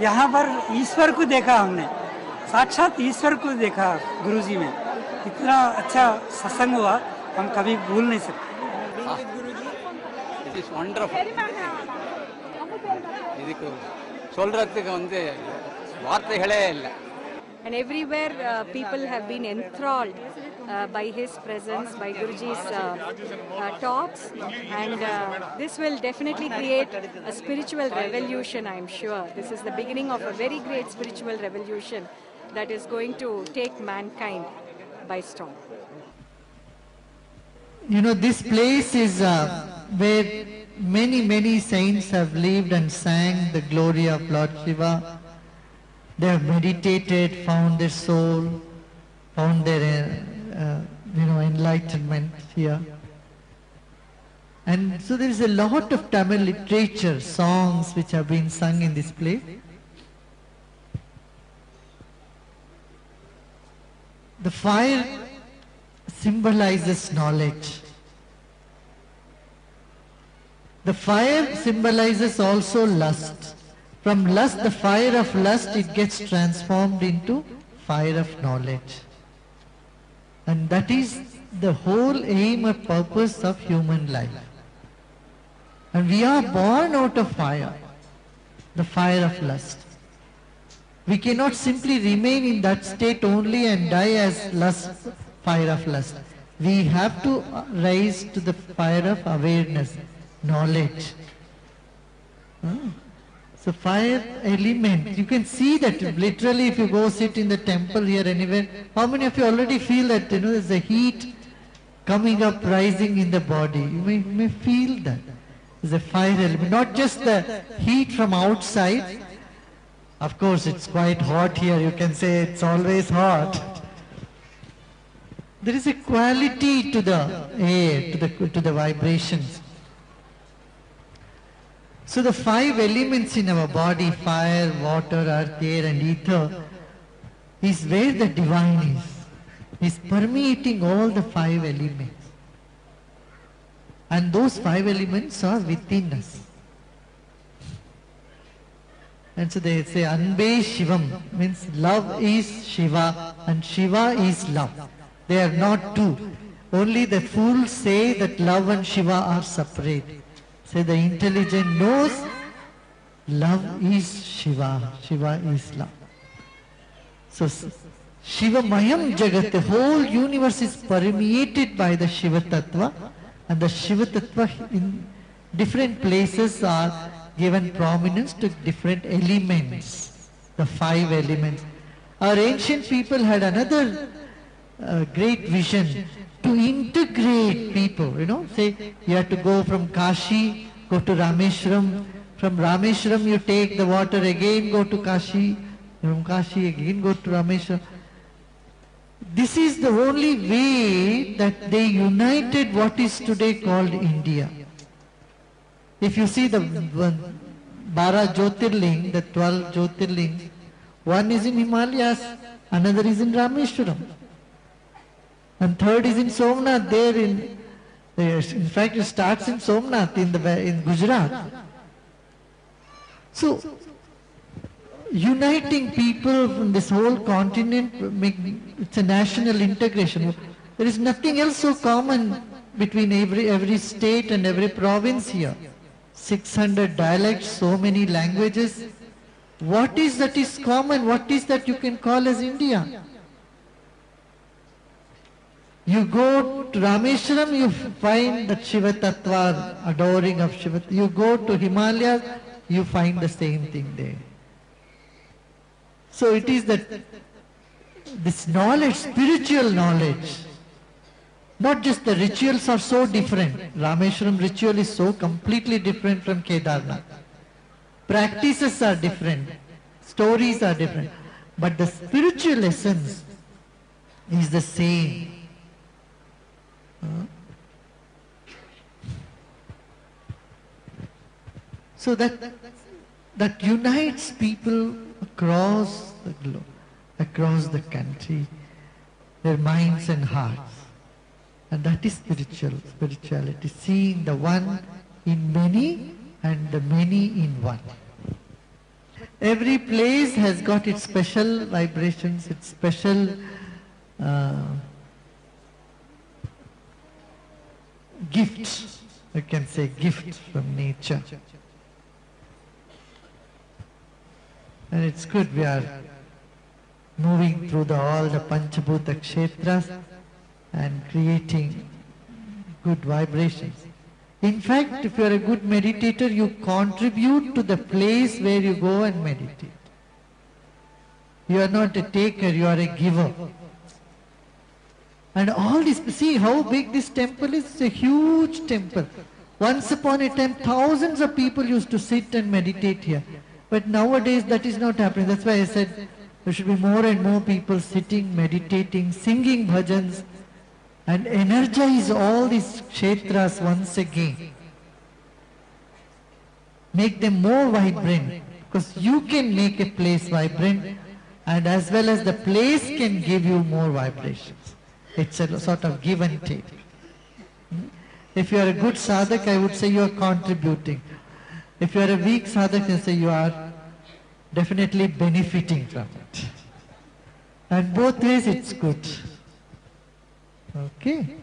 यहाँ पर ईश्वर को देखा हमने, साक्षात ईश्वर को देखा गुरुजी में। इतना अच्छा सत्संग हुआ, हम कभी भूल नहीं सकते। It is wonderful. இதுக்கு சொல்றதுக்கு வார்த்தைகளே இல்லை. And everywhere people have been enthralled by his presence, by Guruji's talks, and this will definitely create a spiritual revolution, I am sure. This is the beginning of a very great spiritual revolution that is going to take mankind by storm. You know, this place is where many saints have lived and sang the glory of Lord Shiva. They have meditated, found their soul, found their enlightenment here. And so there is a lot of Tamil literature, songs which have been sung in this place. The fire symbolizes knowledge. The fire symbolizes also lust. From lust, the fire of lust, it gets transformed into fire of knowledge. And that is the whole aim and purpose of human life. And we are born out of fire, the fire of lust. We cannot simply remain in that state only and die as lust, fire of lust. We have to rise to the fire of awareness, knowledge. So fire element, you can see that literally if you go sit in the temple here anywhere, how many of you already feel that, there's a heat coming up, rising in the body? You may feel that. There's a fire element, not just the heat from outside. Of course, it's quite hot here. You can say it's always hot. There is a quality to the air, to the vibrations. So the 5 elements in our body, fire, water, earth, air and ether, is where the divine is. Is permeating all the 5 elements. And those 5 elements are within us. And so they say, Anbe Shivam, means love is Shiva and Shiva is love. They are not two. Only the fools say that love and Shiva are separate. Say the intelligent knows love is Shiva, Shiva is love. So Shiva Mayam Jagat, the whole universe is permeated by the Shiva Tattva, and the Shiva Tattva in different places are given prominence to different elements, the 5 elements. Our ancient people had another great vision to integrate people, say you have to go from Kashi, go to Rameshwaram, from Rameshwaram you take the water again, go to Kashi, from Kashi again go to Rameshwaram. This is the only way that they united what is today called India. If you see the Bara Jyotirling, the 12 Jyotirlings, one is in Himalayas, another is in Rameshwaram. And third is in Somnath, in fact it starts in Somnath in Gujarat. So, uniting people from this whole continent, it's a national integration. There is nothing else so common between every state and every province here. 600 dialects, so many languages. What is that is common? What is that you can call as India? You go to Rameshwaram, you find that Shiva Tattva, adoring of Shiva. You go to Himalayas, you find the same thing there. So it is that this knowledge, spiritual knowledge, not just the rituals are so different. Rameshwaram ritual is so completely different from Kedarnath. Practices are different, stories are different, but the spiritual essence is the same. So that unites people across the globe. across the country, their minds and hearts. And that is spirituality, seeing the one in many and the many in one. Every place has got its special vibrations, its special gifts, you can say gifts from nature. And it's good we are moving through all the Panchabhuta Kshetras and creating good vibrations. In fact, if you are a good meditator, you contribute to the place where you go and meditate. You are not a taker, you are a giver. And all this, see how big this temple is? It's a huge temple. Once upon a time, thousands of people used to sit and meditate here. But nowadays that is not happening. That's why I said there should be more and more people sitting, meditating, singing bhajans, and energize all these kshetras once again. Make them more vibrant, because you can make a place vibrant, and as well as the place can give you more vibrations. It's a sort of give and take. If you are a good sadhak, I would say you are contributing. If you are a weak sadhak, I say you are definitely benefiting from it. And both ways it's good. Okay.